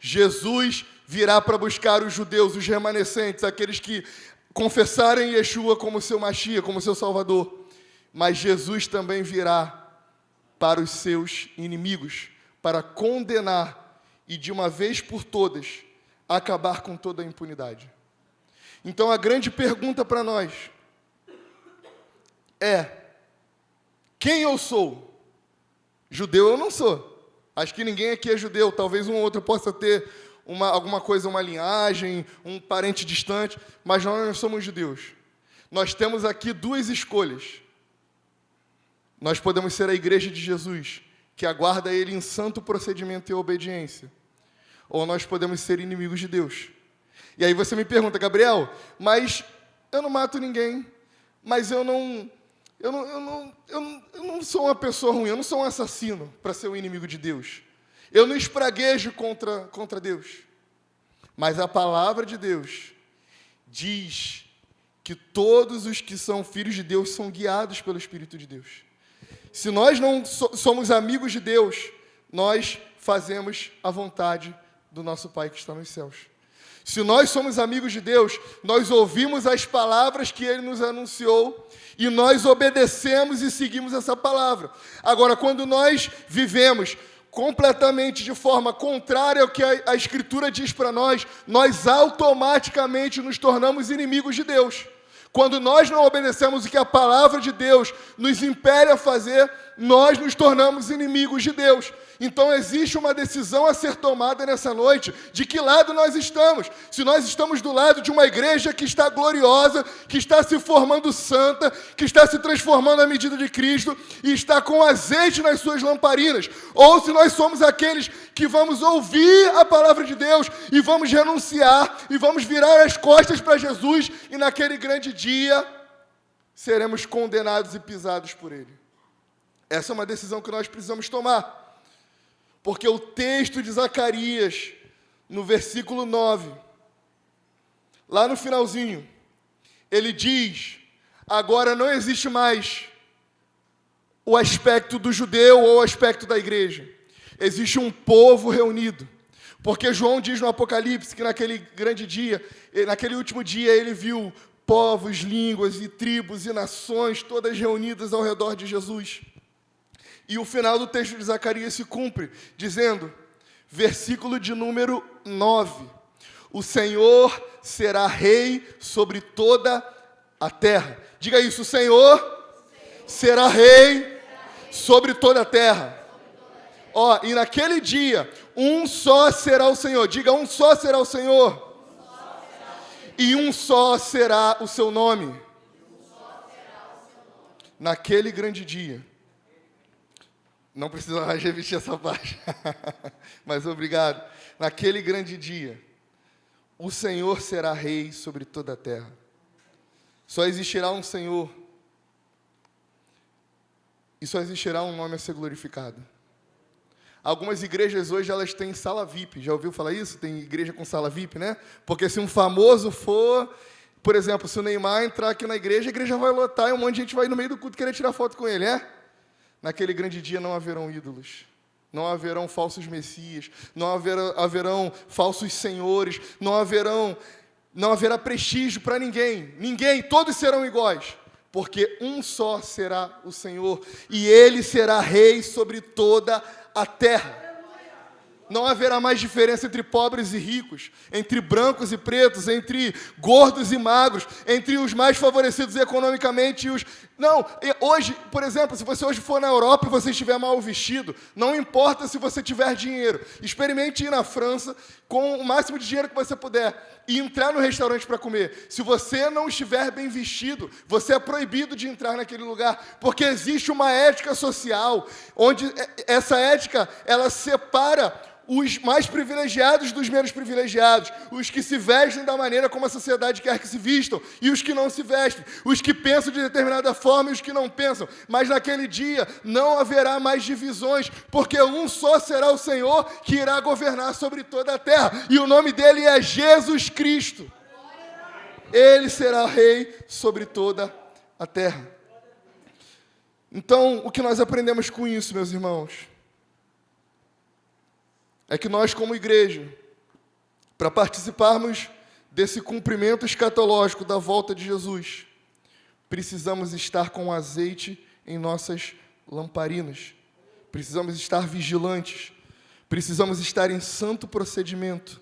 Jesus virá para buscar os judeus, os remanescentes, aqueles que confessarem Yeshua como seu Mashiach, como seu Salvador. Mas Jesus também virá para os seus inimigos, para condenar e, de uma vez por todas, acabar com toda a impunidade. Então, a grande pergunta para nós é: quem eu sou? Judeu eu não sou. Acho que ninguém aqui é judeu. Talvez um ou outro possa ter alguma coisa, uma linhagem, um parente distante, mas nós não somos judeus. Nós temos aqui 2 escolhas. Nós podemos ser a igreja de Jesus, que aguarda Ele em santo procedimento e obediência, ou nós podemos ser inimigos de Deus. E aí você me pergunta, Gabriel, mas eu não mato ninguém, mas eu não sou uma pessoa ruim, eu não sou um assassino para ser um inimigo de Deus. Eu não espraguejo contra Deus. Mas a palavra de Deus diz que todos os que são filhos de Deus são guiados pelo Espírito de Deus. Se nós não somos amigos de Deus, nós fazemos a vontade do nosso Pai que está nos céus. Se nós somos amigos de Deus, nós ouvimos as palavras que Ele nos anunciou e nós obedecemos e seguimos essa palavra. Agora, quando nós vivemos completamente de forma contrária ao que a Escritura diz para nós, nós automaticamente nos tornamos inimigos de Deus. Quando nós não obedecemos o que a palavra de Deus nos impele a fazer, nós nos tornamos inimigos de Deus. Então existe uma decisão a ser tomada nessa noite, de que lado nós estamos. Se nós estamos do lado de uma igreja que está gloriosa, que está se formando santa, que está se transformando à medida de Cristo, e está com azeite nas suas lamparinas, ou se nós somos aqueles que vamos ouvir a palavra de Deus, e vamos renunciar, e vamos virar as costas para Jesus, e naquele grande dia, seremos condenados e pisados por Ele. Essa é uma decisão que nós precisamos tomar. Porque o texto de Zacarias, no versículo 9, lá no finalzinho, ele diz, agora não existe mais o aspecto do judeu ou o aspecto da igreja. Existe um povo reunido. Porque João diz no Apocalipse que naquele grande dia, naquele último dia, ele viu povos, línguas e tribos e nações todas reunidas ao redor de Jesus. E o final do texto de Zacarias se cumpre, dizendo, versículo de número 9, o Senhor será rei sobre toda a terra. Diga isso, o Senhor será rei sobre toda a terra. Ó, e naquele dia, um só será o Senhor. Diga, um só será o Senhor. E um só será o seu nome. . Naquele grande dia, Não precisa mais repetir essa parte. Mas obrigado. Naquele grande dia, o Senhor será rei sobre toda a terra. Só existirá um Senhor. E só existirá um nome a ser glorificado. Algumas igrejas hoje, elas têm sala VIP. Já ouviu falar isso? Tem igreja com sala VIP, né? Porque se um famoso for... Por exemplo, se o Neymar entrar aqui na igreja, a igreja vai lotar e um monte de gente vai no meio do culto querer tirar foto com ele, é? Naquele grande dia não haverão ídolos. Não haverão falsos messias. Não haverão falsos senhores. Não haverá prestígio para ninguém. Ninguém, todos serão iguais. Porque um só será o Senhor. E Ele será rei sobre toda a terra. Não haverá mais diferença entre pobres e ricos, entre brancos e pretos, entre gordos e magros, entre os mais favorecidos economicamente e os... Não, hoje, por exemplo, se você hoje for na Europa e você estiver mal vestido, não importa se você tiver dinheiro, experimente ir na França com o máximo de dinheiro que você puder e entrar no restaurante para comer. Se você não estiver bem vestido, você é proibido de entrar naquele lugar, porque existe uma ética social, onde essa ética, ela separa os mais privilegiados dos menos privilegiados, os que se vestem da maneira como a sociedade quer que se vistam, e os que não se vestem, os que pensam de determinada forma e os que não pensam. Mas naquele dia não haverá mais divisões, porque um só será o Senhor que irá governar sobre toda a terra, e o nome dele é Jesus Cristo. Ele será rei sobre toda a terra. Então, o que nós aprendemos com isso, meus irmãos? É que nós, como igreja, para participarmos desse cumprimento escatológico da volta de Jesus, precisamos estar com azeite em nossas lamparinas, precisamos estar vigilantes, precisamos estar em santo procedimento.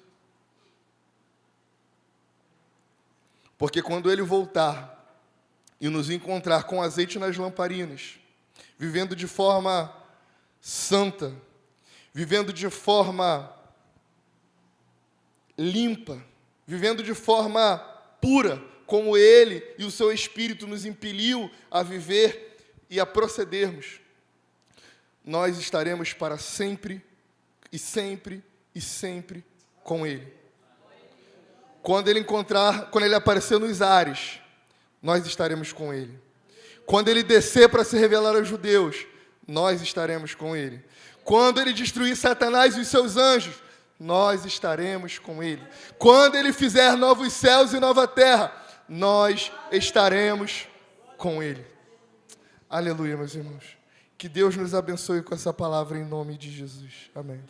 Porque quando Ele voltar e nos encontrar com azeite nas lamparinas, vivendo de forma santa, vivendo de forma limpa, vivendo de forma pura, como Ele e o Seu Espírito nos impeliu a viver e a procedermos, nós estaremos para sempre e sempre e sempre com Ele. Quando Ele aparecer nos ares, nós estaremos com Ele. Quando Ele descer para se revelar aos judeus, nós estaremos com Ele. Quando Ele destruir Satanás e os seus anjos, nós estaremos com Ele. Quando Ele fizer novos céus e nova terra, nós estaremos com Ele. Aleluia, meus irmãos. Que Deus nos abençoe com essa palavra em nome de Jesus. Amém.